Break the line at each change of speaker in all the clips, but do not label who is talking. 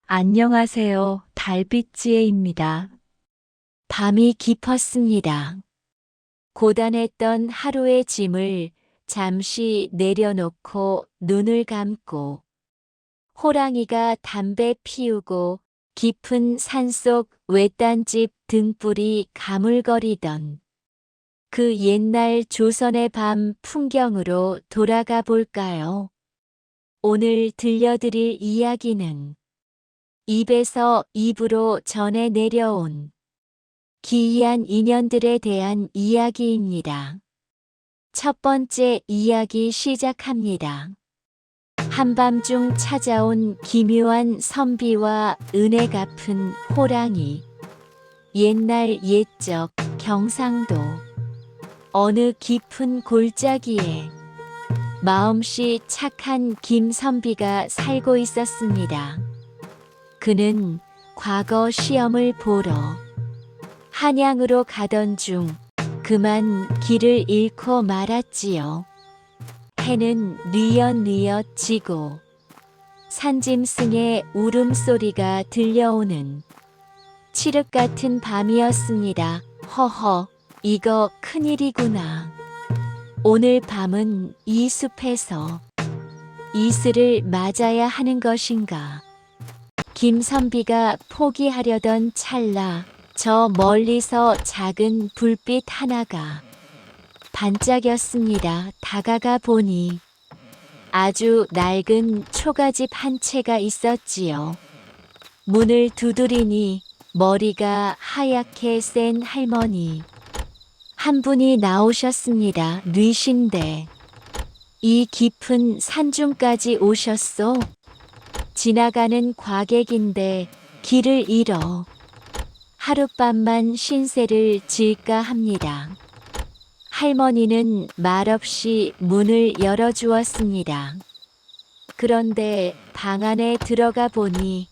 안녕하세요. 달빛지혜입니다. 밤이 깊었습니다. 고단했던 하루의 짐을 잠시 내려놓고 눈을 감고 호랑이가 담배 피우고 깊은 산속 외딴집 등불이 가물거리던 그 옛날 조선의 밤 풍경으로 돌아가 볼까요? 오늘 들려드릴 이야기는 입에서 입으로 전해 내려온 기이한 인연들에 대한 이야기입니다. 첫 번째 이야기 시작합니다. 한밤중 찾아온 기묘한 선비와 은혜 갚은 호랑이. 옛날 옛적 경상도 어느 깊은 골짜기에 마음씨 착한 김선비가 살고 있었습니다. 그는 과거 시험을 보러 한양으로 가던 중 그만 길을 잃고 말았지요. 해는 뉘엿뉘엿 지고 산짐승의 울음소리가 들려오는 칠흑 같은 밤이었습니다. 허허, 이거 큰일이구나. 오늘 밤은 이 숲에서 이슬을 맞아야 하는 것인가. 김선비가 포기하려던 찰나 저 멀리서 작은 불빛 하나가 반짝였습니다. 다가가 보니 아주 낡은 초가집 한 채가 있었지요. 문을 두드리니 머리가 하얗게 센 할머니 한 분이 나오셨습니다. 뉘신데 이 깊은 산중까지 오셨소? 지나가는 과객인데 길을 잃어 하룻밤만 신세를 질까 합니다. 할머니는 말없이 문을 열어주었습니다. 그런데 방 안에 들어가 보니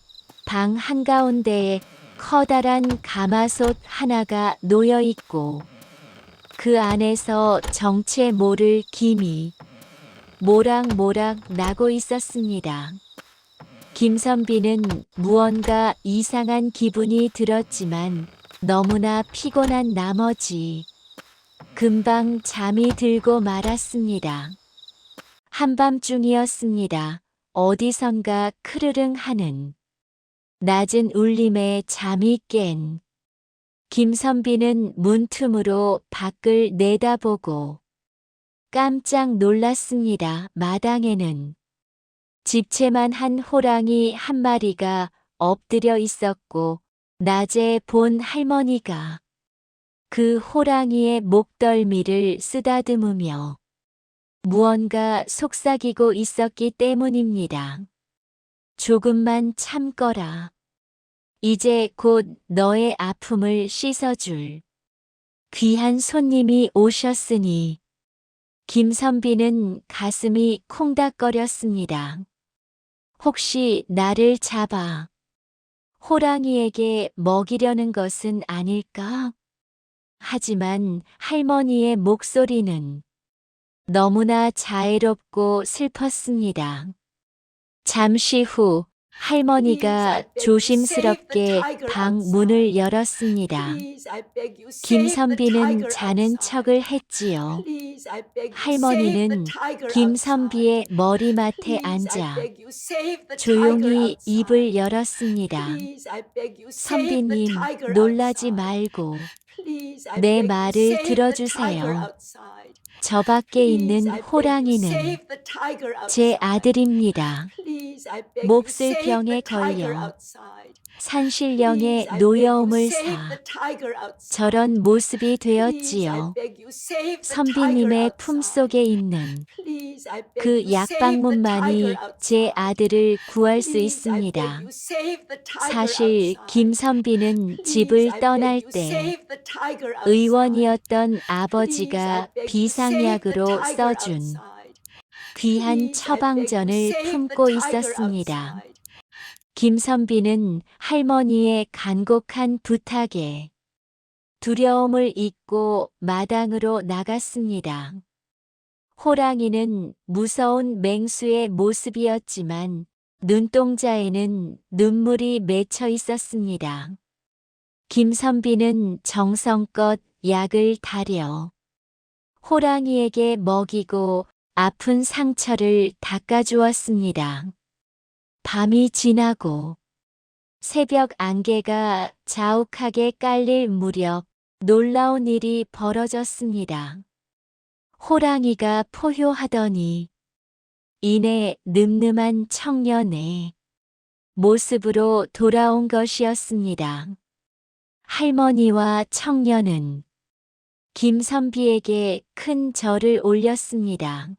방 한가운데에 커다란 가마솥 하나가 놓여 있고 그 안에서 정체 모를 김이 모락모락 나고 있었습니다. 김선비는 무언가 이상한 기분이 들었지만 너무나 피곤한 나머지 금방 잠이 들고 말았습니다. 한밤중이었습니다. 어디선가 크르릉 하는 낮은 울림에 잠이 깬 김선비는 문틈으로 밖을 내다보고 깜짝 놀랐습니다. 마당에는 집채만 한 호랑이 한 마리가 엎드려 있었고 낮에 본 할머니가 그 호랑이의 목덜미를 쓰다듬으며 무언가 속삭이고 있었기 때문입니다. 조금만 참거라. 이제 곧 너의 아픔을 씻어줄 귀한 손님이 오셨으니. 김선비는 가슴이 콩닥거렸습니다. 혹시 나를 잡아 호랑이에게 먹이려는 것은 아닐까? 하지만 할머니의 목소리는 너무나 자애롭고 슬펐습니다. 잠시 후 할머니가 조심스럽게 방 문을 열었습니다. 김선비는 자는 척을 했지요. 할머니는 김선비의 머리맡에 앉아 조용히 입을 열었습니다. 선비님, 놀라지 말고 내 말을 들어주세요. 저 밖에 있는 호랑이는 제 아들입니다. 몹쓸 병에 걸려 산신령의 노여움을 사 저런 모습이 되었지요. 선비님의 품속에 있는 그 약방문만이 제 아들을 구할 수 있습니다. 사실 김선비는 집을 떠날 때 의원이었던 아버지가 비상약으로 써준 귀한 처방전을 품고 있었습니다. 김선비는 할머니의 간곡한 부탁에 두려움을 잊고 마당으로 나갔습니다. 호랑이는 무서운 맹수의 모습이었지만 눈동자에는 눈물이 맺혀 있었습니다. 김선비는 정성껏 약을 다려 호랑이에게 먹이고 아픈 상처를 닦아주었습니다. 밤이 지나고 새벽 안개가 자욱하게 깔릴 무렵 놀라운 일이 벌어졌습니다. 호랑이가 포효하더니 이내 늠름한 청년의 모습으로 돌아온 것이었습니다. 할머니와 청년은 김선비에게 큰 절을 올렸습니다.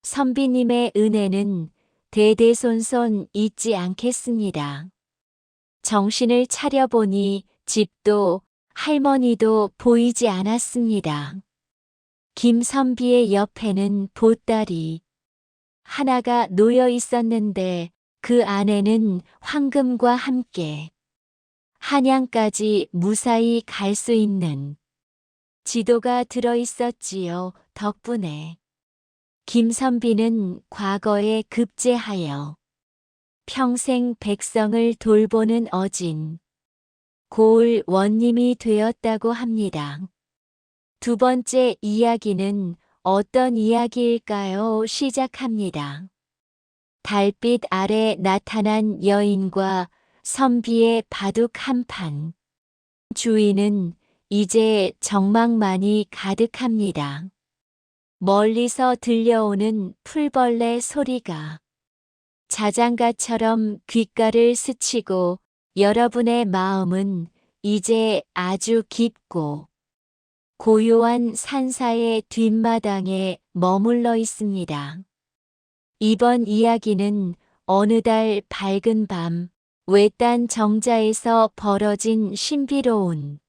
선비님의 은혜는 대대손손 잊지 않겠습니다. 정신을 차려보니 집도 할머니도 보이지 않았습니다. 김선비의 옆에는 보따리 하나가 놓여 있었는데 그 안에는 황금과 함께 한양까지 무사히 갈 수 있는 지도가 들어 있었지요. 덕분에 김선비는 과거에 급제하여 평생 백성을 돌보는 어진 고을 원님이 되었다고 합니다. 두 번째 이야기는 어떤 이야기일까요? 시작합니다. 달빛 아래 나타난 여인과 선비의 바둑 한판. 주위는 이제 정막만이 가득합니다. 멀리서 들려오는 풀벌레 소리가 자장가처럼 귓가를 스치고 여러분의 마음은 이제 아주 깊고 고요한 산사의 뒷마당에 머물러 있습니다. 이번 이야기는 어느 달 밝은 밤 외딴 정자에서 벌어진 신비로운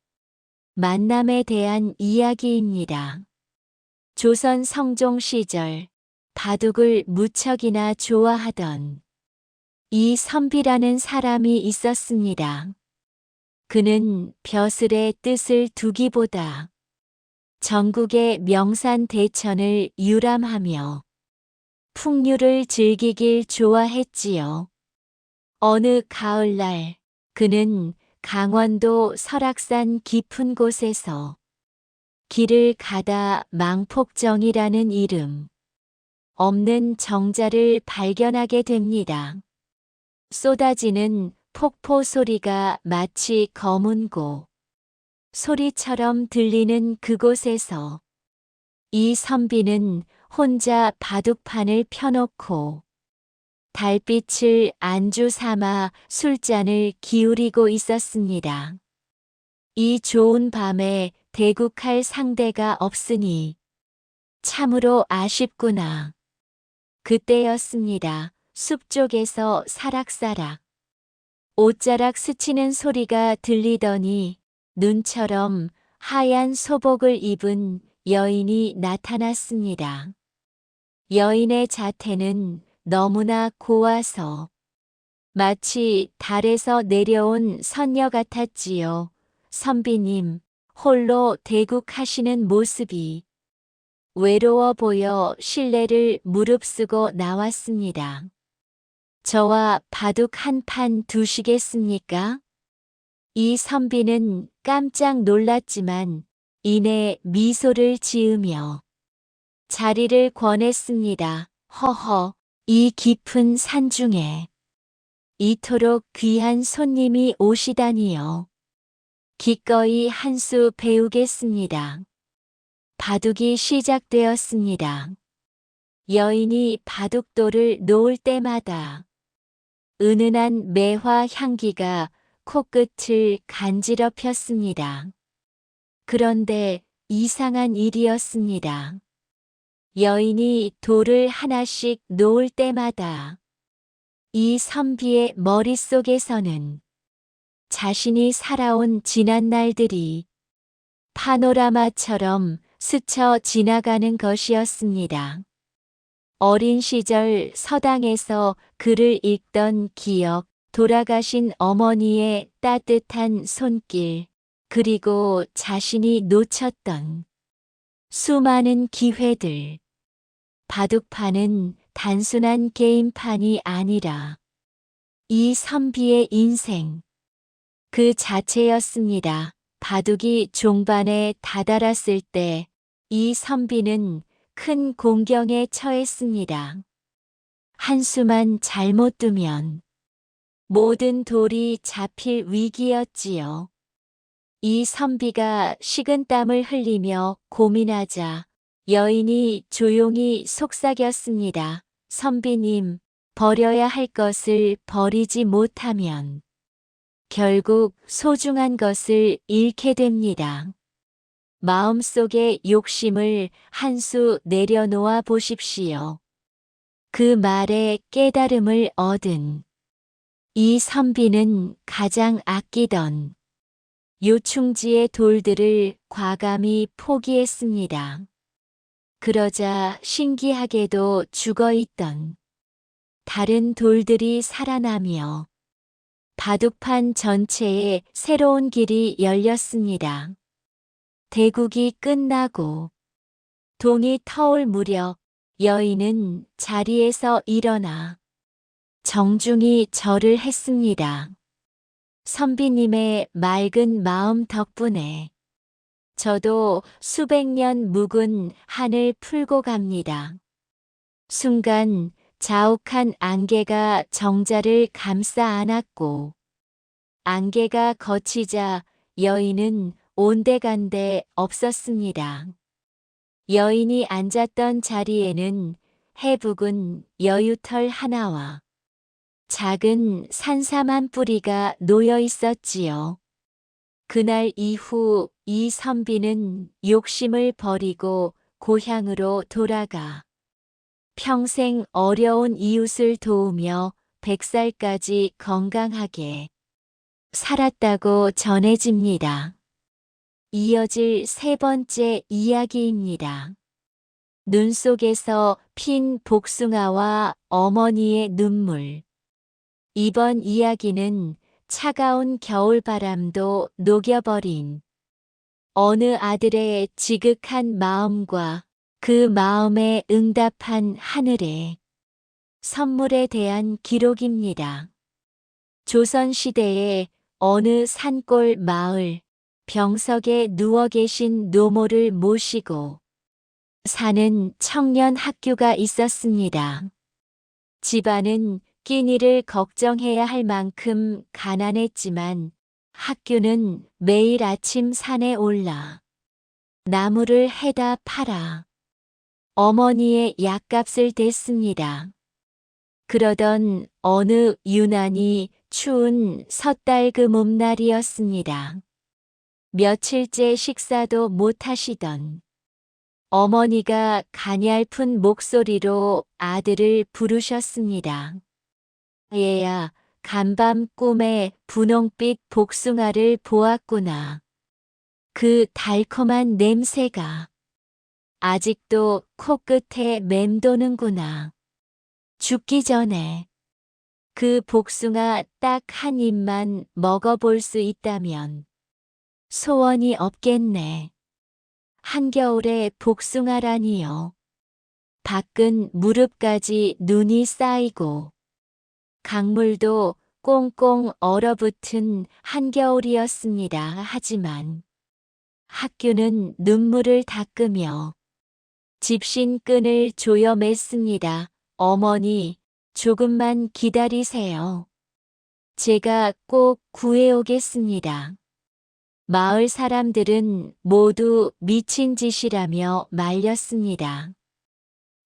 만남에 대한 이야기입니다. 조선 성종 시절 바둑을 무척이나 좋아하던 이선비라는 사람이 있었습니다. 그는 벼슬의 뜻을 두기보다 전국의 명산 대천을 유람하며 풍류를 즐기길 좋아했지요. 어느 가을날 그는 강원도 설악산 깊은 곳에서 길을 가다 망폭정이라는 이름 없는 정자를 발견하게 됩니다. 쏟아지는 폭포 소리가 마치 검은고 소리처럼 들리는 그곳에서 이선비는 혼자 바둑판을 펴놓고 달빛을 안주 삼아 술잔을 기울이고 있었습니다. 이 좋은 밤에 대국할 상대가 없으니 참으로 아쉽구나. 그때였습니다. 숲 쪽에서 사락사락 옷자락 스치는 소리가 들리더니 눈처럼 하얀 소복을 입은 여인이 나타났습니다. 여인의 자태는 너무나 고와서 마치 달에서 내려온 선녀 같았지요. 선비님, 홀로 대국하시는 모습이 외로워 보여 실례를 무릅쓰고 나왔습니다. 저와 바둑 한 판 두시겠습니까? 이 선비는 깜짝 놀랐지만 이내 미소를 지으며 자리를 권했습니다. 허허, 이 깊은 산중에 이토록 귀한 손님이 오시다니요. 기꺼이 한 수 배우겠습니다. 바둑이 시작되었습니다. 여인이 바둑돌을 놓을 때마다 은은한 매화 향기가 코끝을 간지럽혔습니다. 그런데 이상한 일이었습니다. 여인이 돌을 하나씩 놓을 때마다 이 선비의 머릿속에서는 자신이 살아온 지난 날들이 파노라마처럼 스쳐 지나가는 것이었습니다. 어린 시절 서당에서 글을 읽던 기억, 돌아가신 어머니의 따뜻한 손길, 그리고 자신이 놓쳤던 수많은 기회들. 바둑판은 단순한 게임판이 아니라 이 선비의 인생 그 자체였습니다. 바둑이 종반에 다다랐을 때 이 선비는 큰 공경에 처했습니다. 한수만 잘못 두면 모든 돌이 잡힐 위기였지요. 이 선비가 식은땀을 흘리며 고민하자 여인이 조용히 속삭였습니다. 선비님, 버려야 할 것을 버리지 못하면 결국 소중한 것을 잃게 됩니다. 마음속의 욕심을 한 수 내려놓아 보십시오. 그 말에 깨달음을 얻은 이 선비는 가장 아끼던 요충지의 돌들을 과감히 포기했습니다. 그러자 신기하게도 죽어있던 다른 돌들이 살아나며 바둑판 전체에 새로운 길이 열렸습니다. 대국이 끝나고 동이 터올 무렵 여인은 자리에서 일어나 정중히 절을 했습니다. 선비님의 맑은 마음 덕분에 저도 수백 년 묵은 한을 풀고 갑니다. 순간 자욱한 안개가 정자를 감싸 안았고 안개가 걷히자 여인은 온데간데 없었습니다. 여인이 앉았던 자리에는 해북은 여유털 하나와 작은 산삼한 뿌리가 놓여 있었지요. 그날 이후 이 선비는 욕심을 버리고 고향으로 돌아가 평생 어려운 이웃을 도우며 100살까지 건강하게 살았다고 전해집니다. 이어질 세 번째 이야기입니다. 눈 속에서 핀 복숭아와 어머니의 눈물. 이번 이야기는 차가운 겨울바람도 녹여버린 어느 아들의 지극한 마음과 그 마음에 응답한 하늘의 선물에 대한 기록입니다. 조선시대의 어느 산골 마을 병석에 누워 계신 노모를 모시고 사는 청년 학교가 있었습니다. 집안은 끼니를 걱정해야 할 만큼 가난했지만 학교는 매일 아침 산에 올라 나무를 해다 팔아 어머니의 약값을 댔습니다. 그러던 어느 유난히 추운 섣달그 봄날이었습니다. 며칠째 식사도 못 하시던 어머니가 가냘픈 목소리로 아들을 부르셨습니다. 얘야, 간밤 꿈에 분홍빛 복숭아를 보았구나. 그 달콤한 냄새가 아직도 코끝에 맴도는구나. 죽기 전에 그 복숭아 딱 한 입만 먹어볼 수 있다면 소원이 없겠네. 한겨울에 복숭아라니요. 밖은 무릎까지 눈이 쌓이고 강물도 꽁꽁 얼어붙은 한겨울이었습니다. 하지만 학교는 눈물을 닦으며 집신 끈을 조여 맸습니다. 어머니, 조금만 기다리세요. 제가 꼭 구해오겠습니다. 마을 사람들은 모두 미친 짓이라며 말렸습니다.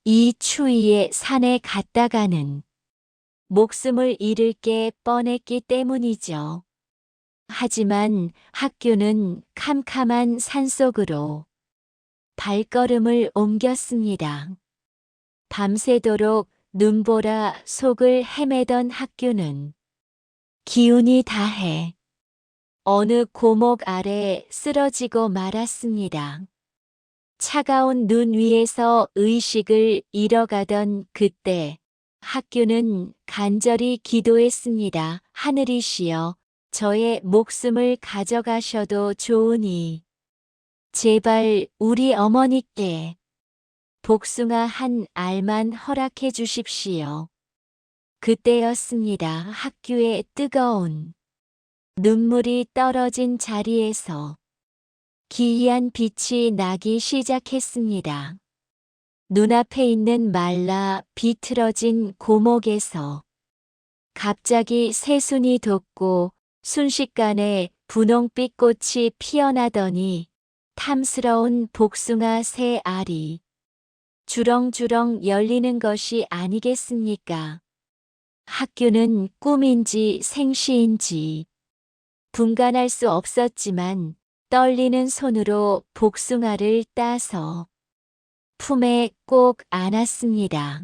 이 추위에 산에 갔다가는 목숨을 잃을 게 뻔했기 때문이죠. 하지만 학교는 캄캄한 산속으로 발걸음을 옮겼습니다. 밤새도록 눈보라 속을 헤매던 학교는 기운이 다해 어느 고목 아래 쓰러지고 말았습니다. 차가운 눈 위에서 의식을 잃어가던 그때 학교는 간절히 기도했습니다. 하늘이시여, 저의 목숨을 가져가셔도 좋으니 제발 우리 어머니께 복숭아 한 알만 허락해 주십시오. 그때였습니다. 학교에 뜨거운 눈물이 떨어진 자리에서 기이한 빛이 나기 시작했습니다. 눈앞에 있는 말라 비틀어진 고목에서 갑자기 새순이 돋고 순식간에 분홍빛 꽃이 피어나더니 탐스러운 복숭아 새 알이 주렁주렁 열리는 것이 아니겠습니까? 학교는 꿈인지 생시인지 분간할 수 없었지만 떨리는 손으로 복숭아를 따서 품에 꼭 안았습니다.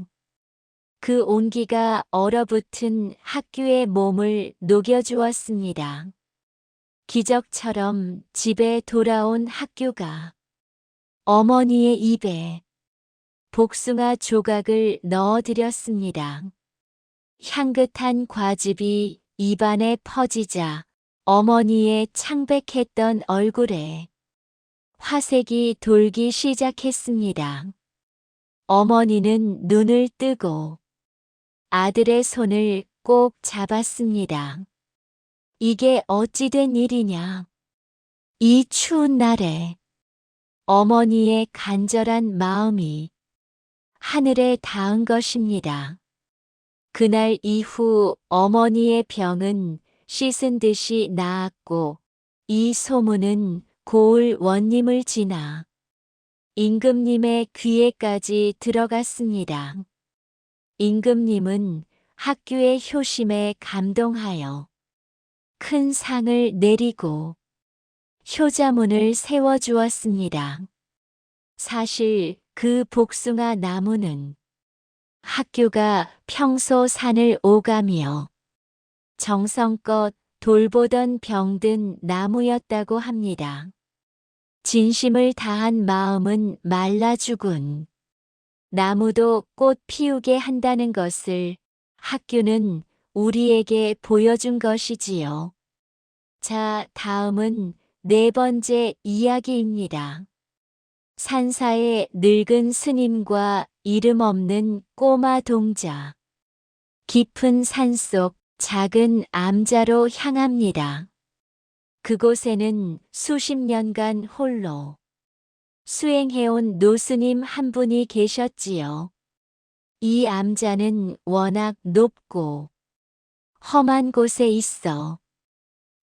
그 온기가 얼어붙은 학교의 몸을 녹여주었습니다. 기적처럼 집에 돌아온 학교가 어머니의 입에 복숭아 조각을 넣어드렸습니다. 향긋한 과즙이 입안에 퍼지자 어머니의 창백했던 얼굴에 화색이 돌기 시작했습니다. 어머니는 눈을 뜨고 아들의 손을 꼭 잡았습니다. 이게 어찌 된 일이냐? 이 추운 날에 어머니의 간절한 마음이 하늘에 닿은 것입니다. 그날 이후 어머니의 병은 씻은 듯이 나았고 이 소문은 고을 원님을 지나 임금님의 귀에까지 들어갔습니다. 임금님은 학교의 효심에 감동하여 큰 상을 내리고 효자문을 세워주었습니다. 사실 그 복숭아 나무는 학교가 평소 산을 오가며 정성껏 돌보던 병든 나무였다고 합니다. 진심을 다한 마음은 말라 죽은 나무도 꽃 피우게 한다는 것을 학교는 우리에게 보여준 것이지요. 자, 다음은 네 번째 이야기입니다. 산사의 늙은 스님과 이름 없는 꼬마 동자. 깊은 산속 작은 암자로 향합니다. 그곳에는 수십 년간 홀로 수행해온 노스님 한 분이 계셨지요. 이 암자는 워낙 높고 험한 곳에 있어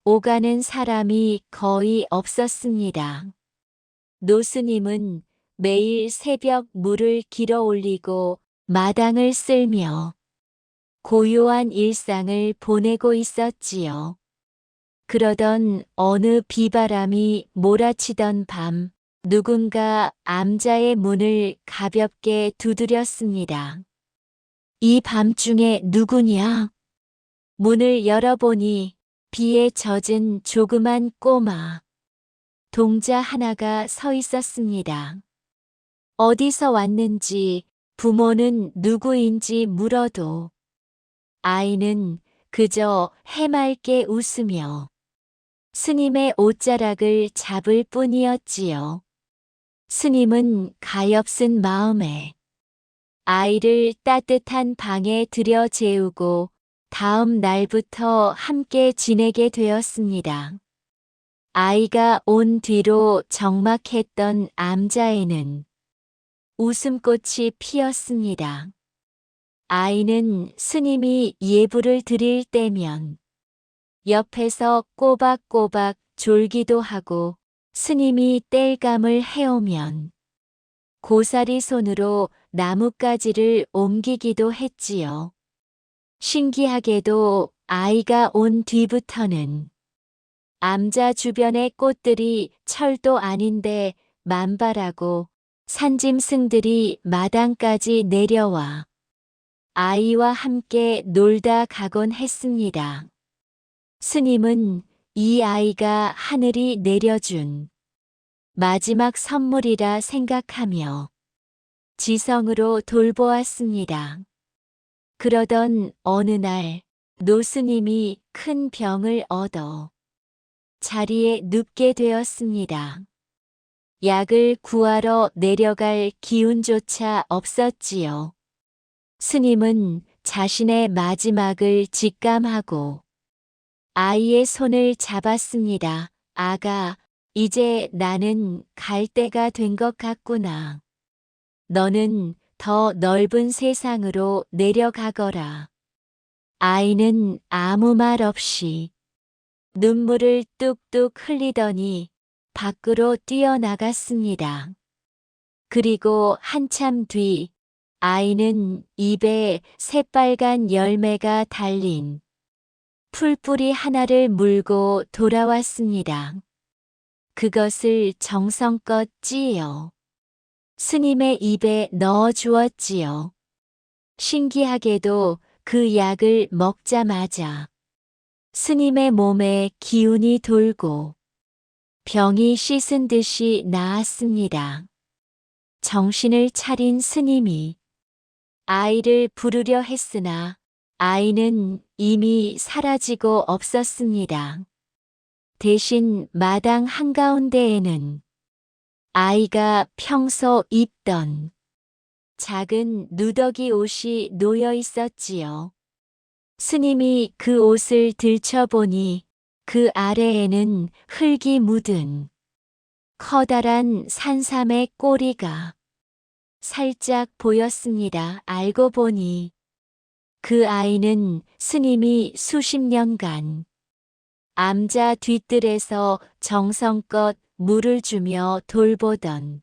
오가는 사람이 거의 없었습니다. 노스님은 매일 새벽 물을 길어 올리고 마당을 쓸며 고요한 일상을 보내고 있었지요. 그러던 어느 비바람이 몰아치던 밤, 누군가 암자의 문을 가볍게 두드렸습니다. 이 밤중에 누구냐? 문을 열어보니 비에 젖은 조그만 꼬마 동자 하나가 서 있었습니다. 어디서 왔는지 부모는 누구인지 물어도 아이는 그저 해맑게 웃으며 스님의 옷자락을 잡을 뿐이었지요. 스님은 가엾은 마음에 아이를 따뜻한 방에 들여 재우고 다음 날부터 함께 지내게 되었습니다. 아이가 온 뒤로 적막했던 암자에는 웃음꽃이 피었습니다. 아이는 스님이 예불을 드릴 때면 옆에서 꼬박꼬박 졸기도 하고 스님이 땔감을 해오면 고사리 손으로 나뭇가지를 옮기기도 했지요. 신기하게도 아이가 온 뒤부터는 암자 주변의 꽃들이 철도 아닌데 만발하고 산짐승들이 마당까지 내려와 아이와 함께 놀다 가곤 했습니다. 스님은 이 아이가 하늘이 내려준 마지막 선물이라 생각하며 지성으로 돌보았습니다. 그러던 어느 날 노스님이 큰 병을 얻어 자리에 눕게 되었습니다. 약을 구하러 내려갈 기운조차 없었지요. 스님은 자신의 마지막을 직감하고 아이의 손을 잡았습니다. 아가, 이제 나는 갈 때가 된 것 같구나. 너는 더 넓은 세상으로 내려가거라. 아이는 아무 말 없이 눈물을 뚝뚝 흘리더니 밖으로 뛰어나갔습니다. 그리고 한참 뒤 아이는 입에 새빨간 열매가 달린 풀뿌리 하나를 물고 돌아왔습니다. 그것을 정성껏 찧어 스님의 입에 넣어 주었지요. 신기하게도 그 약을 먹자마자 스님의 몸에 기운이 돌고 병이 씻은 듯이 나았습니다. 정신을 차린 스님이 아이를 부르려 했으나 아이는 이미 사라지고 없었습니다. 대신 마당 한가운데에는 아이가 평소 입던 작은 누더기 옷이 놓여 있었지요. 스님이 그 옷을 들춰보니 그 아래에는 흙이 묻은 커다란 산삼의 꼬리가 살짝 보였습니다. 알고 보니 그 아이는 스님이 수십 년간 암자 뒤뜰에서 정성껏 물을 주며 돌보던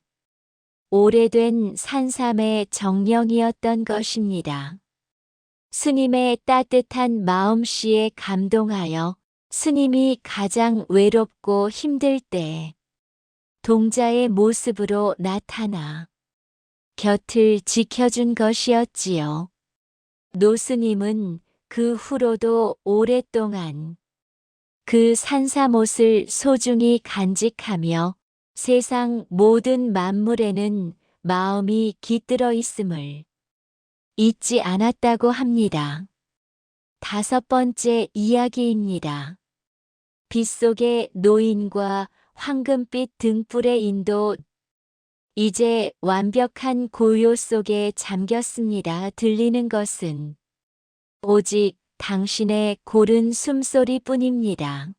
오래된 산삼의 정령이었던 것입니다. 스님의 따뜻한 마음씨에 감동하여 스님이 가장 외롭고 힘들 때 동자의 모습으로 나타나 곁을 지켜준 것이었지요. 노스님은 그 후로도 오랫동안 그 산삼옷을 소중히 간직하며 세상 모든 만물에는 마음이 깃들어 있음을 잊지 않았다고 합니다. 5번째 이야기입니다. 빗속의 노인과 황금빛 등불의 인도. 이제 완벽한 고요 속에 잠겼습니다. 들리는 것은 오직 당신의 고른 숨소리뿐입니다.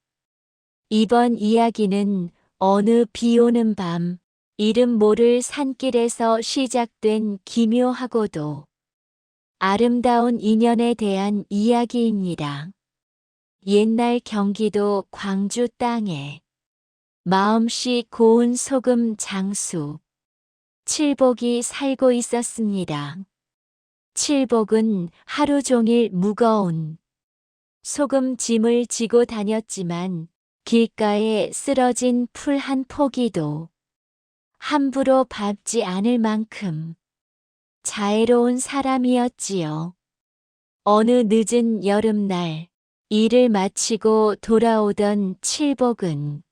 이번 이야기는 어느 비오는 밤 이름 모를 산길에서 시작된 기묘하고도 아름다운 인연에 대한 이야기입니다. 옛날 경기도 광주 땅에 마음씨 고운 소금 장수 칠복이 살고 있었습니다. 칠복은 하루 종일 무거운 소금 짐을 지고 다녔지만 길가에 쓰러진 풀 한 포기도 함부로 밟지 않을 만큼 자애로운 사람이었지요. 어느 늦은 여름날 일을 마치고 돌아오던 칠복은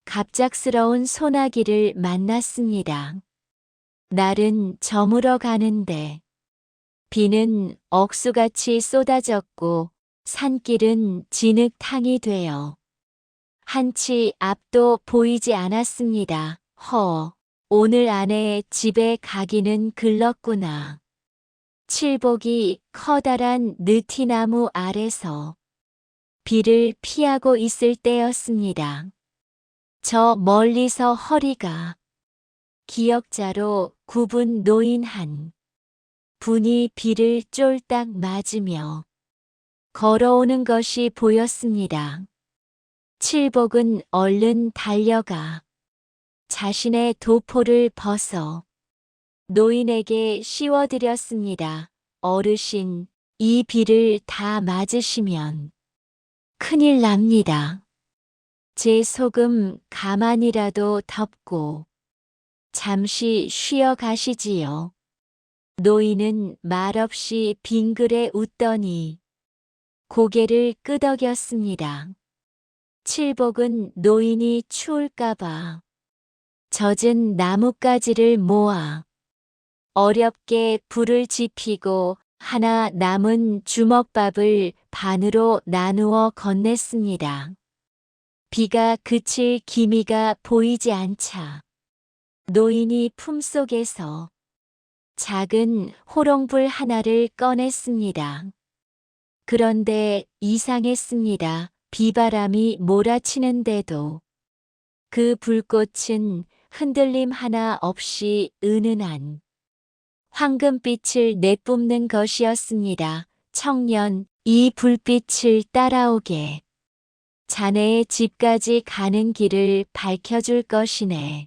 갑작스러운 소나기를 만났습니다. 날은 저물어 가는데 비는 억수같이 쏟아졌고 산길은 진흙탕이 되어 한치 앞도 보이지 않았습니다. 오늘 안에 집에 가기는 글렀구나. 칠복이 커다란 느티나무 아래서 비를 피하고 있을 때였습니다. 저 멀리서 허리가 기역자로 굽은 노인 한 분이 비를 쫄딱 맞으며 걸어오는 것이 보였습니다. 칠복은 얼른 달려가 자신의 도포를 벗어 노인에게 씌워드렸습니다. 어르신, 이 비를 다 맞으시면 큰일 납니다. 제 소금 가만이라도 덮고 잠시 쉬어 가시지요. 노인은 말없이 빙그레 웃더니 고개를 끄덕였습니다. 칠복은 노인이 추울까봐 젖은 나뭇가지를 모아 어렵게 불을 지피고 하나 남은 주먹밥을 반으로 나누어 건넸습니다. 비가 그칠 기미가 보이지 않자 노인이 품속에서 작은 호롱불 하나를 꺼냈습니다. 그런데 이상했습니다. 비바람이 몰아치는데도 그 불꽃은 흔들림 하나 없이 은은한 황금빛을 내뿜는 것이었습니다. 청년, 이 불빛을 따라오게. 자네의 집까지 가는 길을 밝혀줄 것이네.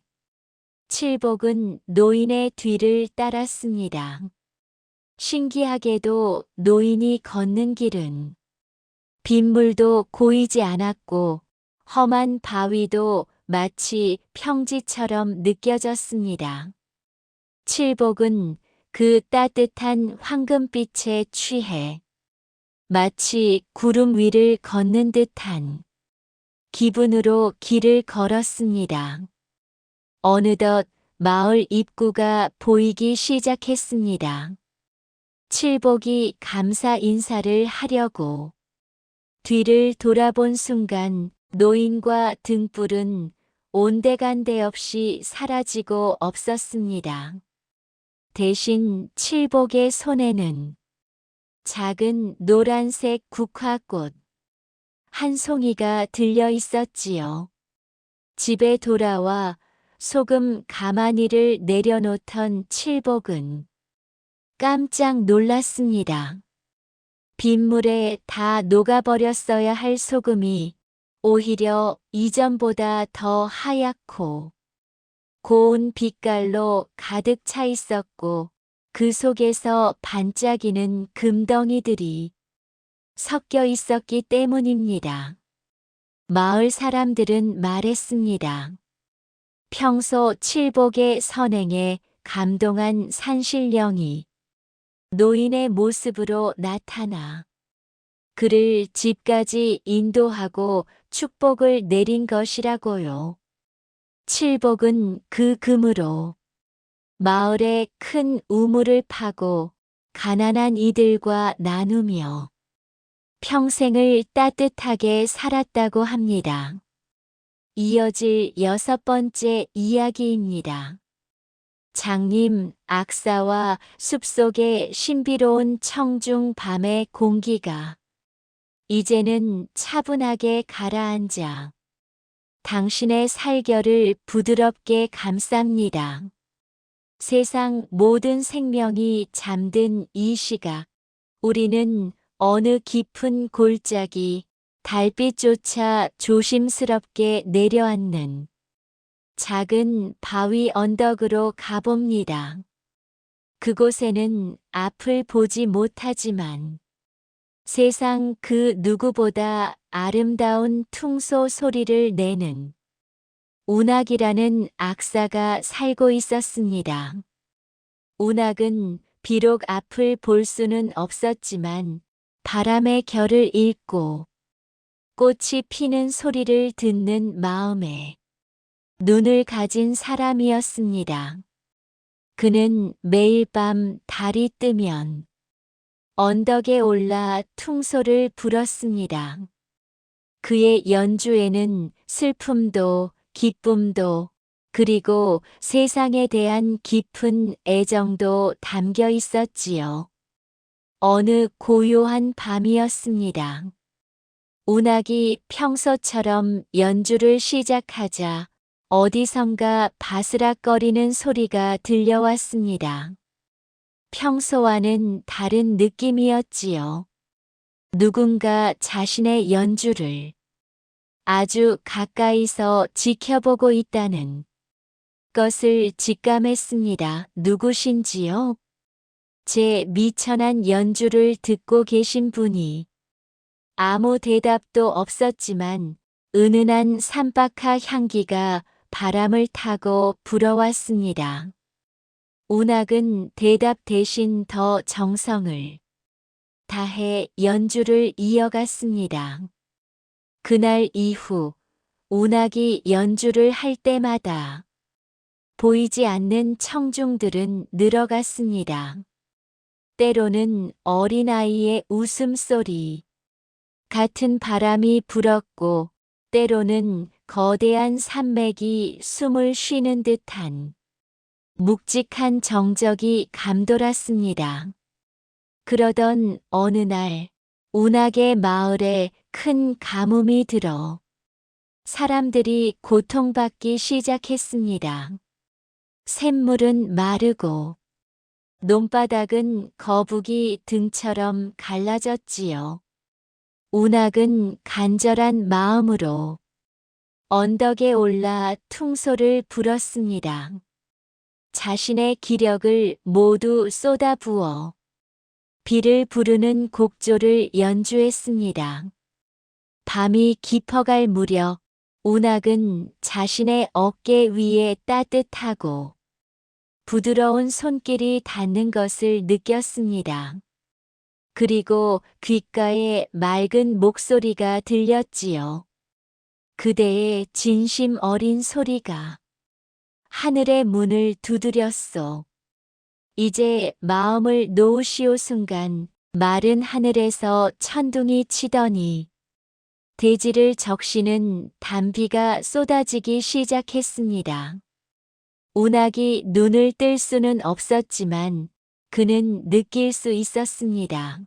칠복은 노인의 뒤를 따랐습니다. 신기하게도 노인이 걷는 길은 빗물도 고이지 않았고 험한 바위도 마치 평지처럼 느껴졌습니다. 칠복은 그 따뜻한 황금빛에 취해 마치 구름 위를 걷는 듯한 기분으로 길을 걸었습니다. 어느덧 마을 입구가 보이기 시작했습니다. 칠복이 감사 인사를 하려고 뒤를 돌아본 순간 노인과 등불은 온데간데 없이 사라지고 없었습니다. 대신 칠복의 손에는 작은 노란색 국화꽃 한 송이가 들려 있었지요. 집에 돌아와 소금 가마니를 내려놓던 칠복은 깜짝 놀랐습니다. 빗물에 다 녹아버렸어야 할 소금이 오히려 이전보다 더 하얗고 고운 빛깔로 가득 차 있었고 그 속에서 반짝이는 금덩이들이 섞여 있었기 때문입니다. 마을 사람들은 말했습니다. 평소 칠복의 선행에 감동한 산신령이 노인의 모습으로 나타나 그를 집까지 인도하고 축복을 내린 것이라고요. 칠복은 그 금으로 마을에 큰 우물을 파고 가난한 이들과 나누며 평생을 따뜻하게 살았다고 합니다. 이어질 6번째 이야기입니다. 장님, 악사와 숲속의 신비로운 청중 밤의 공기가 이제는 차분하게 가라앉아 당신의 살결을 부드럽게 감쌉니다. 세상 모든 생명이 잠든 이 시각, 우리는 어느 깊은 골짜기, 달빛조차 조심스럽게 내려앉는 작은 바위 언덕으로 가봅니다. 그곳에는 앞을 보지 못하지만 세상 그 누구보다 아름다운 퉁소 소리를 내는 운악이라는 악사가 살고 있었습니다. 운악은 비록 앞을 볼 수는 없었지만 바람의 결을 읽고 꽃이 피는 소리를 듣는 마음에 눈을 가진 사람이었습니다. 그는 매일 밤 달이 뜨면 언덕에 올라 퉁소를 불었습니다. 그의 연주에는 슬픔도 기쁨도 그리고 세상에 대한 깊은 애정도 담겨 있었지요. 어느 고요한 밤이었습니다. 운악이 평소처럼 연주를 시작하자 어디선가 바스락거리는 소리가 들려왔습니다. 평소와는 다른 느낌이었지요. 누군가 자신의 연주를 아주 가까이서 지켜보고 있다는 것을 직감했습니다. 누구신지요? 제 미천한 연주를 듣고 계신 분이 아무 대답도 없었지만 은은한 삼박하 향기가 바람을 타고 불어왔습니다. 운악은 대답 대신 더 정성을 다해 연주를 이어갔습니다. 그날 이후 운악이 연주를 할 때마다 보이지 않는 청중들은 늘어갔습니다. 때로는 어린아이의 웃음소리 같은 바람이 불었고 때로는 거대한 산맥이 숨을 쉬는 듯한 묵직한 정적이 감돌았습니다. 그러던 어느 날 운하의 마을에 큰 가뭄이 들어 사람들이 고통받기 시작했습니다. 샘물은 마르고 논바닥은 거북이 등처럼 갈라졌지요. 운학은 간절한 마음으로 언덕에 올라 퉁소를 불었습니다. 자신의 기력을 모두 쏟아부어 비를 부르는 곡조를 연주했습니다. 밤이 깊어갈 무렵 운학은 자신의 어깨 위에 따뜻하고 부드러운 손길이 닿는 것을 느꼈습니다. 그리고 귓가에 맑은 목소리가 들렸지요. 그대의 진심 어린 소리가 하늘의 문을 두드렸소. 이제 마음을 놓으시오. 순간 마른 하늘에서 천둥이 치더니 대지를 적시는 단비가 쏟아지기 시작했습니다. 운학이 눈을 뜰 수는 없었지만 그는 느낄 수 있었습니다.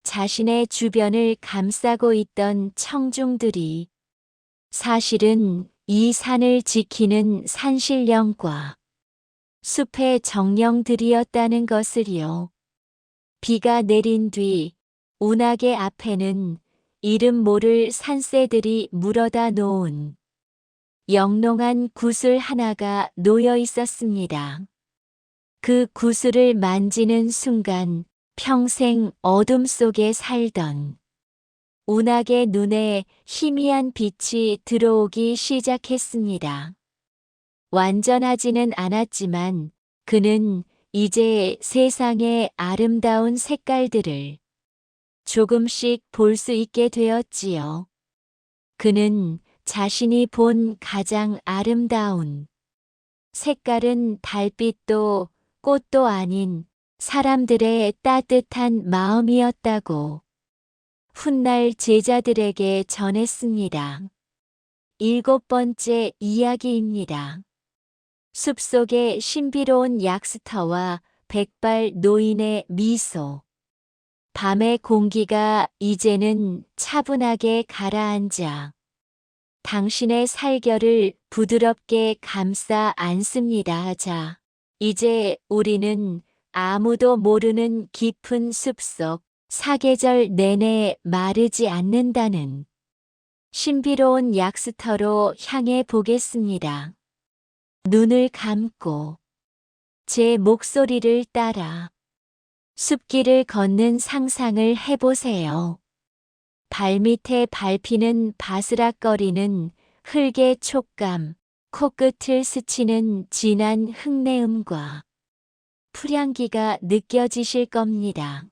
자신의 주변을 감싸고 있던 청중들이 사실은 이 산을 지키는 산신령과 숲의 정령들이었다는 것을요. 비가 내린 뒤 운학의 앞에는 이름 모를 산새들이 물어다 놓은 영롱한 구슬 하나가 놓여 있었습니다. 그 구슬을 만지는 순간 평생 어둠 속에 살던 운학의 눈에 희미한 빛이 들어오기 시작했습니다. 완전하지는 않았지만 그는 이제 세상의 아름다운 색깔들을 조금씩 볼 수 있게 되었지요. 그는 자신이 본 가장 아름다운 색깔은 달빛도 꽃도 아닌 사람들의 따뜻한 마음이었다고 훗날 제자들에게 전했습니다. 7번째 이야기입니다. 숲속의 신비로운 약스터와 백발 노인의 미소. 밤의 공기가 이제는 차분하게 가라앉아 당신의 살결을 부드럽게 감싸 안습니다. 자, 이제 우리는 아무도 모르는 깊은 숲속 사계절 내내 마르지 않는다는 신비로운 약스터로 향해 보겠습니다. 눈을 감고 제 목소리를 따라 숲길을 걷는 상상을 해보세요. 발밑에 밟히는 바스락거리는 흙의 촉감, 코끝을 스치는 진한 흙내음과 풀향기가 느껴지실 겁니다.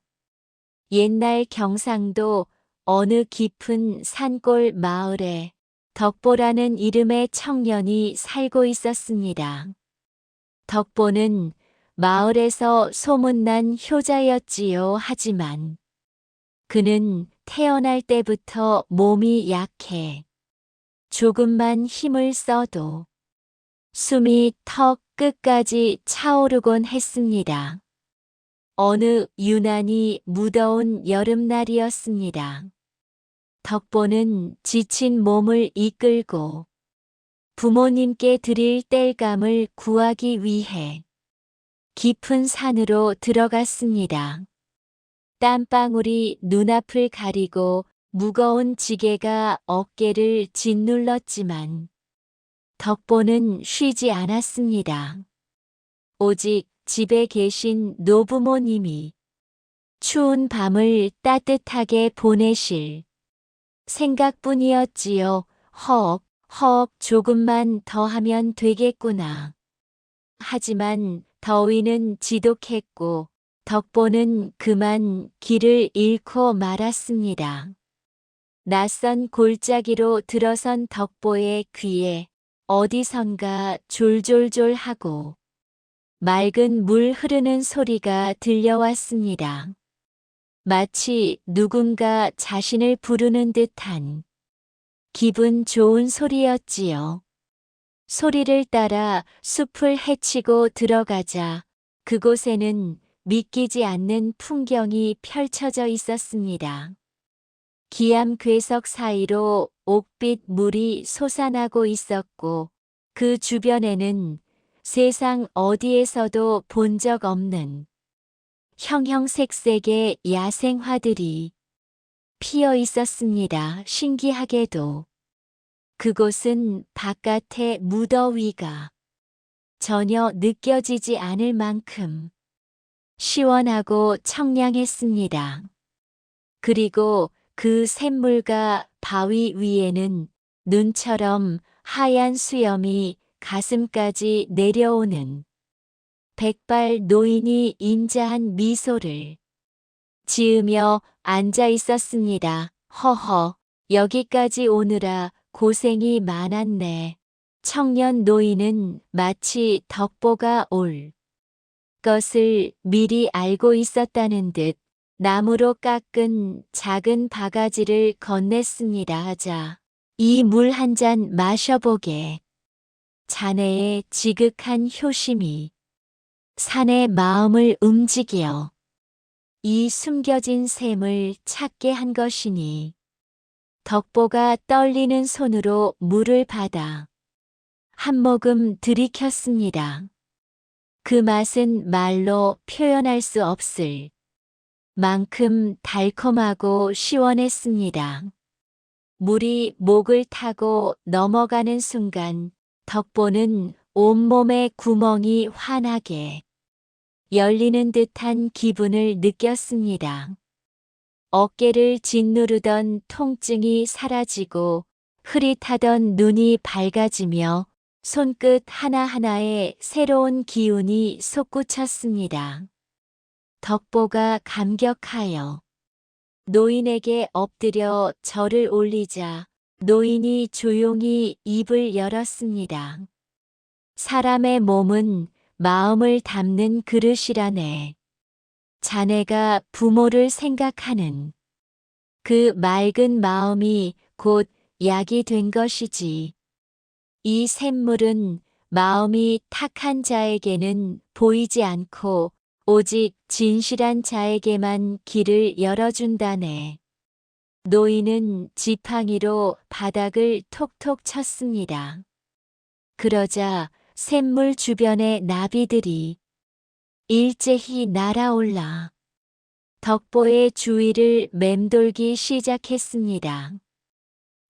옛날 경상도 어느 깊은 산골 마을에 덕보라는 이름의 청년이 살고 있었습니다. 덕보는 마을에서 소문난 효자였지요. 하지만 그는 태어날 때부터 몸이 약해 조금만 힘을 써도 숨이 턱 끝까지 차오르곤 했습니다. 어느 유난히 무더운 여름날이었습니다. 덕보는 지친 몸을 이끌고 부모님께 드릴 땔감을 구하기 위해 깊은 산으로 들어갔습니다. 땀방울이 눈앞을 가리고 무거운 지게가 어깨를 짓눌렀지만 덕보는 쉬지 않았습니다. 오직 집에 계신 노부모님이 추운 밤을 따뜻하게 보내실 생각뿐이었지요. 조금만 더 하면 되겠구나. 하지만 더위는 지독했고 덕보는 그만 길을 잃고 말았습니다. 낯선 골짜기로 들어선 덕보의 귀에 어디선가 졸졸졸하고 맑은 물 흐르는 소리가 들려왔습니다. 마치 누군가 자신을 부르는 듯한 기분 좋은 소리였지요. 소리를 따라 숲을 헤치고 들어가자 그곳에는 믿기지 않는 풍경이 펼쳐져 있었습니다. 기암 괴석 사이로 옥빛 물이 솟아나고 있었고 그 주변에는 세상 어디에서도 본 적 없는 형형색색의 야생화들이 피어 있었습니다. 신기하게도 그곳은 바깥의 무더위가 전혀 느껴지지 않을 만큼 시원하고 청량했습니다. 그리고 그 샘물과 바위 위에는 눈처럼 하얀 수염이 가슴까지 내려오는 백발 노인이 인자한 미소를 지으며 앉아 있었습니다. 허허, 여기까지 오느라 고생이 많았네. 청년 노인은 마치 덕보가 올 것을 미리 알고 있었다는 듯 나무로 깎은 작은 바가지를 건넸습니다. 하자. 이 물 한 잔 마셔보게. 자네의 지극한 효심이 산의 마음을 움직여 이 숨겨진 샘을 찾게 한 것이니 덕보가 떨리는 손으로 물을 받아 한 모금 들이켰습니다. 그 맛은 말로 표현할 수 없을 만큼 달콤하고 시원했습니다. 물이 목을 타고 넘어가는 순간 덕보는 온몸에 구멍이 환하게 열리는 듯한 기분을 느꼈습니다. 어깨를 짓누르던 통증이 사라지고 흐릿하던 눈이 밝아지며 손끝 하나하나에 새로운 기운이 솟구쳤습니다. 덕보가 감격하여 노인에게 엎드려 절을 올리자 노인이 조용히 입을 열었습니다. 사람의 몸은 마음을 담는 그릇이라네. 자네가 부모를 생각하는 그 맑은 마음이 곧 약이 된 것이지. 이 샘물은 마음이 탁한 자에게는 보이지 않고 오직 진실한 자에게만 길을 열어준다네. 노인은 지팡이로 바닥을 톡톡 쳤습니다. 그러자 샘물 주변의 나비들이 일제히 날아올라 덕보의 주위를 맴돌기 시작했습니다.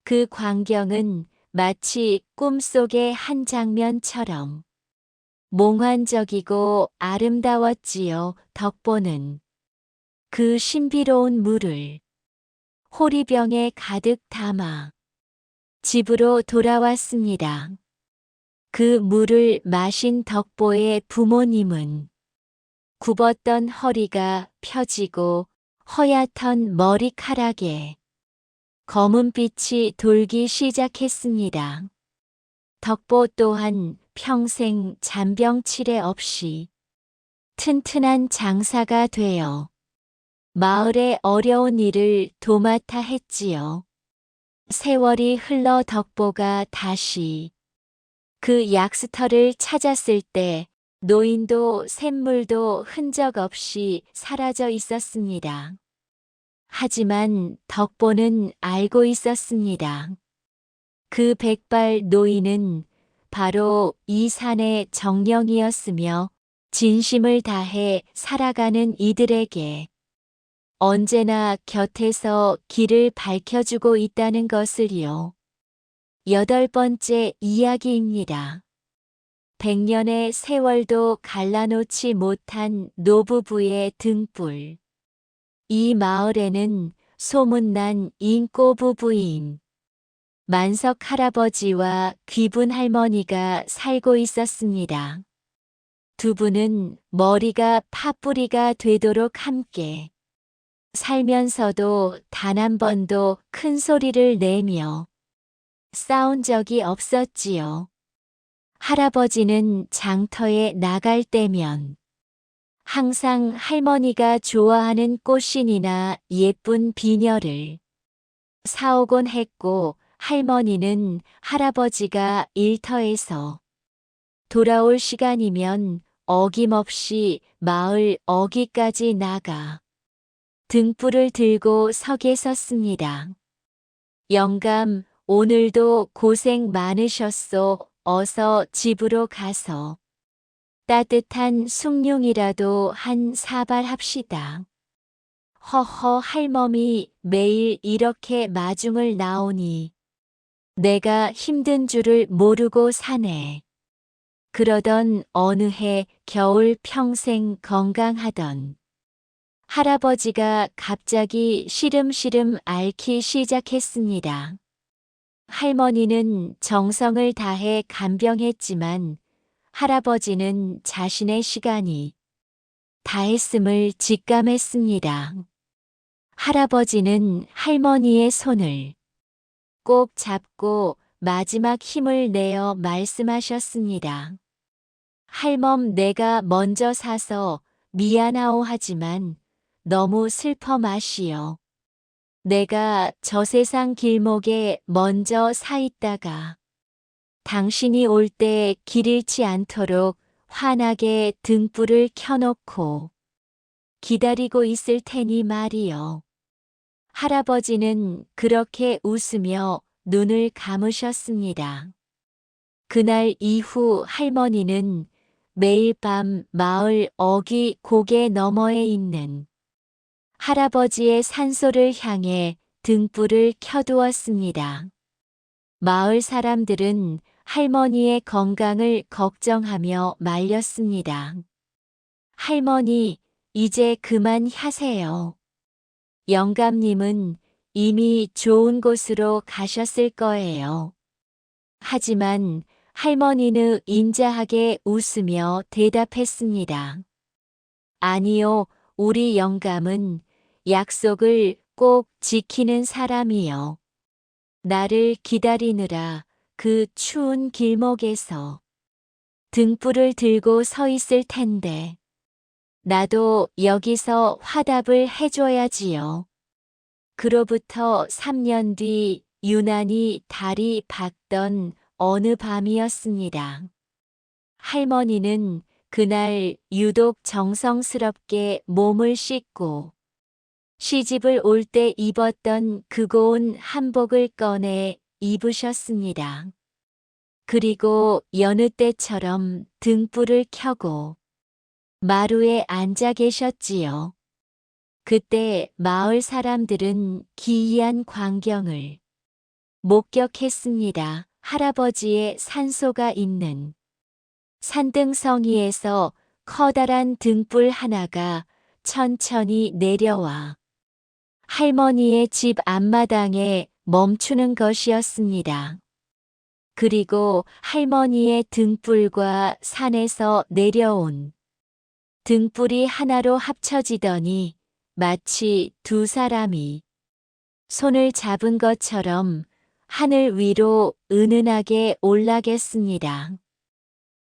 그 광경은 마치 꿈속의 한 장면처럼 몽환적이고 아름다웠지요. 덕보는 그 신비로운 물을 호리병에 가득 담아 집으로 돌아왔습니다. 그 물을 마신 덕보의 부모님은 굽었던 허리가 펴지고 허옇던 머리카락에 검은빛이 돌기 시작했습니다. 덕보 또한 평생 잔병 치레 없이 튼튼한 장사가 되어 마을의 어려운 일을 도맡아 했지요. 세월이 흘러 덕보가 다시 그 약수터를 찾았을 때 노인도 샘물도 흔적 없이 사라져 있었습니다. 하지만 덕보는 알고 있었습니다. 그 백발 노인은 바로 이 산의 정령이었으며 진심을 다해 살아가는 이들에게 언제나 곁에서 길을 밝혀주고 있다는 것을요. 8번째 이야기입니다. 100년의 세월도 갈라놓지 못한 노부부의 등불. 이 마을에는 소문난 인꼬 부부인 만석 할아버지와 귀분 할머니가 살고 있었습니다. 두 분은 머리가 파뿌리가 되도록 함께 살면서도 단 한 번도 큰 소리를 내며 싸운 적이 없었지요. 할아버지는 장터에 나갈 때면 항상 할머니가 좋아하는 꽃신이나 예쁜 비녀를 사오곤 했고 할머니는 할아버지가 일터에서 돌아올 시간이면 어김없이 마을 어귀까지 나가 등불을 들고 석에 섰습니다. 영감, 오늘도 고생 많으셨소. 어서 집으로 가서 따뜻한 숭늉이라도 한 사발 합시다. 허허, 할멈이 매일 이렇게 마중을 나오니 내가 힘든 줄을 모르고 사네. 그러던 어느 해 겨울 평생 건강하던 할아버지가 갑자기 시름시름 앓기 시작했습니다. 할머니는 정성을 다해 간병했지만 할아버지는 자신의 시간이 다했음을 직감했습니다. 할아버지는 할머니의 손을 꼭 잡고 마지막 힘을 내어 말씀하셨습니다. 할멈, 내가 먼저 사서 미안하오 하지만 너무 슬퍼 마시오. 내가 저 세상 길목에 먼저 사 있다가 당신이 올 때 길 잃지 않도록 환하게 등불을 켜놓고 기다리고 있을 테니 말이요. 할아버지는 그렇게 웃으며 눈을 감으셨습니다. 그날 이후 할머니는 매일 밤 마을 어귀 고개 너머에 있는 할아버지의 산소를 향해 등불을 켜두었습니다. 마을 사람들은 할머니의 건강을 걱정하며 말렸습니다. 할머니, 이제 그만 하세요. 영감님은 이미 좋은 곳으로 가셨을 거예요. 하지만 할머니는 인자하게 웃으며 대답했습니다. 아니요, 우리 영감은 약속을 꼭 지키는 사람이요. 나를 기다리느라 그 추운 길목에서 등불을 들고 서 있을 텐데 나도 여기서 화답을 해줘야지요. 그로부터 3년 뒤 유난히 달이 밝던 어느 밤이었습니다. 할머니는 그날 유독 정성스럽게 몸을 씻고 시집을 올 때 입었던 그 고운 한복을 꺼내 입으셨습니다. 그리고 여느 때처럼 등불을 켜고 마루에 앉아 계셨지요. 그때 마을 사람들은 기이한 광경을 목격했습니다. 할아버지의 산소가 있는 산등성이에서 커다란 등불 하나가 천천히 내려와 할머니의 집 앞마당에 멈추는 것이었습니다. 그리고 할머니의 등불과 산에서 내려온 등불이 하나로 합쳐지더니 마치 두 사람이 손을 잡은 것처럼 하늘 위로 은은하게 올라겠습니다.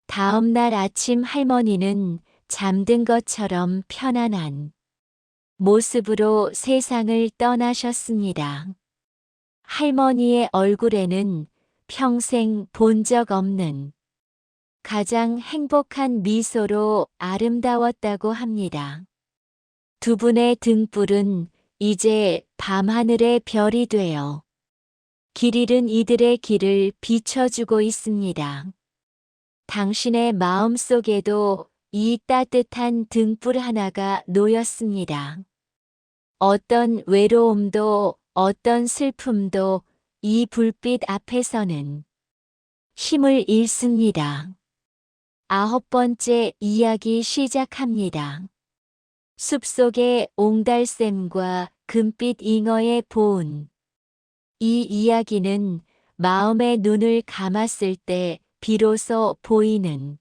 다음 날 아침 할머니는 잠든 것처럼 편안한 모습으로 세상을 떠나셨습니다. 할머니의 얼굴에는 평생 본 적 없는 가장 행복한 미소로 아름다웠다고 합니다. 두 분의 등불은 이제 밤하늘의 별이 되어 길 잃은 이들의 길을 비춰주고 있습니다. 당신의 마음 속에도 이 따뜻한 등불 하나가 놓였습니다. 어떤 외로움도 어떤 슬픔도 이 불빛 앞에서는 힘을 잃습니다. 9번째 이야기 시작합니다. 숲속의 옹달샘과 금빛 잉어의 보은. 이 이야기는 마음의 눈을 감았을 때 비로소 보이는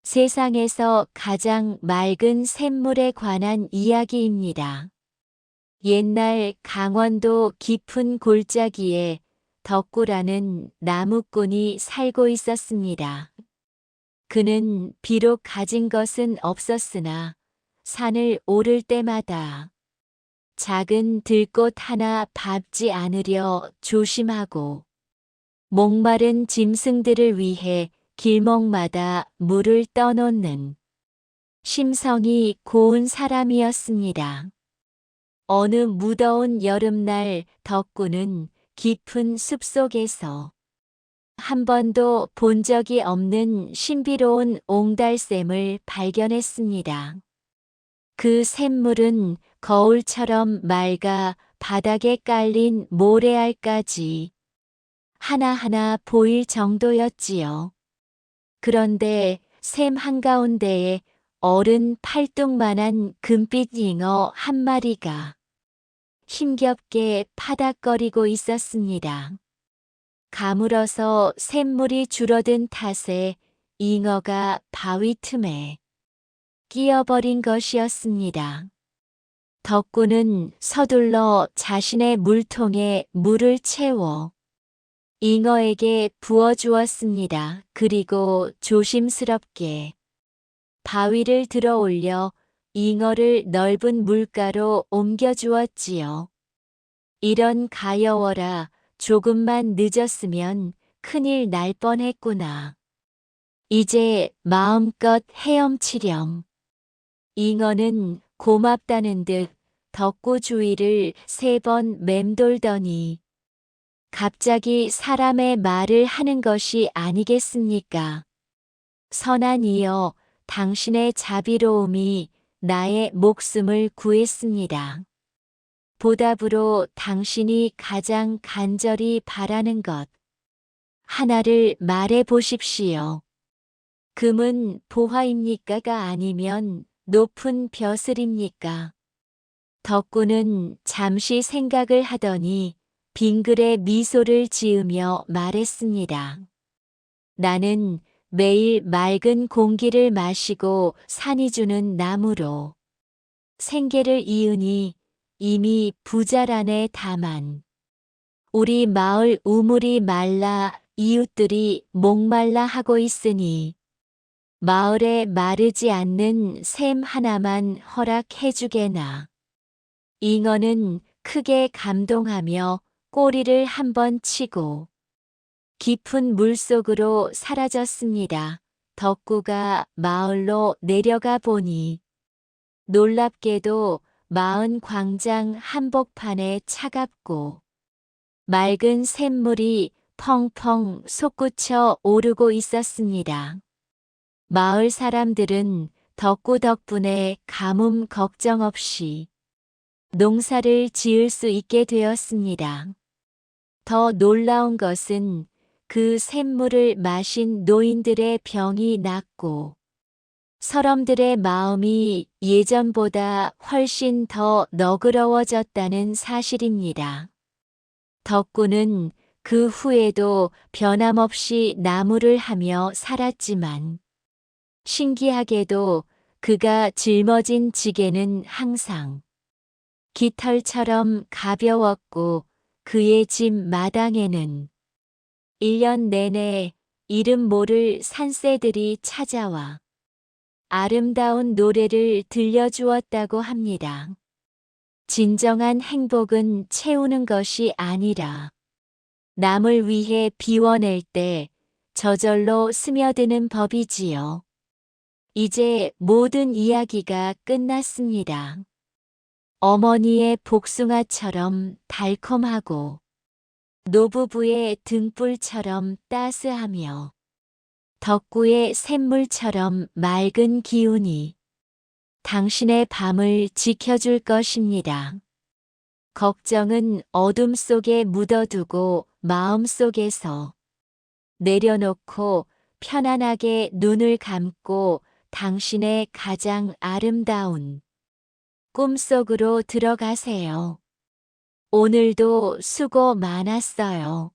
세상에서 가장 맑은 샘물에 관한 이야기입니다. 옛날 강원도 깊은 골짜기에 덕구라는 나무꾼이 살고 있었습니다. 그는 비록 가진 것은 없었으나 산을 오를 때마다 작은 들꽃 하나 밟지 않으려 조심하고 목마른 짐승들을 위해 길목마다 물을 떠놓는 심성이 고운 사람이었습니다. 어느 무더운 여름날 덕구는 깊은 숲속에서 한 번도 본 적이 없는 신비로운 옹달샘을 발견했습니다. 그 샘물은 거울처럼 맑아 바닥에 깔린 모래알까지 하나하나 보일 정도였지요. 그런데 샘 한가운데에 어른 팔뚝만한 금빛 잉어 한 마리가 힘겹게 파닥거리고 있었습니다. 가물어서 샘물이 줄어든 탓에 잉어가 바위 틈에 끼어버린 것이었습니다. 덕구는 서둘러 자신의 물통에 물을 채워 잉어에게 부어주었습니다. 그리고 조심스럽게 바위를 들어 올려 잉어를 넓은 물가로 옮겨주었지요. 이런 가여워라, 조금만 늦었으면 큰일 날 뻔했구나. 이제 마음껏 헤엄치렴. 잉어는 고맙다는 듯 덕구 주위를 3번 맴돌더니 갑자기 사람의 말을 하는 것이 아니겠습니까? 선한 이여, 당신의 자비로움이 나의 목숨을 구했습니다. 보답으로 당신이 가장 간절히 바라는 것 하나를 말해 보십시오. 금은 보화입니까가 아니면 높은 벼슬입니까? 덕구는 잠시 생각을 하더니 빙글에 미소를 지으며 말했습니다. 나는 매일 맑은 공기를 마시고 산이 주는 나무로 생계를 이으니 이미 부자라네. 다만 우리 마을 우물이 말라 이웃들이 목말라 하고 있으니 마을에 마르지 않는 샘 하나만 허락해 주게나. 잉어는 크게 감동하며 꼬리를 한번 치고 깊은 물속으로 사라졌습니다. 덕구가 마을로 내려가 보니 놀랍게도 마은 광장 한복판에 차갑고 맑은 샘물이 펑펑 솟구쳐 오르고 있었습니다. 마을 사람들은 덕구 덕분에 가뭄 걱정 없이 농사를 지을 수 있게 되었습니다. 더 놀라운 것은 그 샘물을 마신 노인들의 병이 낫고 사람들의 마음이 예전보다 훨씬 더 너그러워졌다는 사실입니다. 덕구는 그 후에도 변함없이 나무를 하며 살았지만 신기하게도 그가 짊어진 지게는 항상 깃털처럼 가벼웠고 그의 집 마당에는 1년 내내 이름 모를 산새들이 찾아와 아름다운 노래를 들려주었다고 합니다. 진정한 행복은 채우는 것이 아니라 남을 위해 비워낼 때 저절로 스며드는 법이지요. 이제 모든 이야기가 끝났습니다. 어머니의 복숭아처럼 달콤하고 노부부의 등불처럼 따스하며 덕구의 샘물처럼 맑은 기운이 당신의 밤을 지켜줄 것입니다. 걱정은 어둠 속에 묻어두고 마음속에서 내려놓고 편안하게 눈을 감고 당신의 가장 아름다운 꿈속으로 들어가세요. 오늘도 수고 많았어요.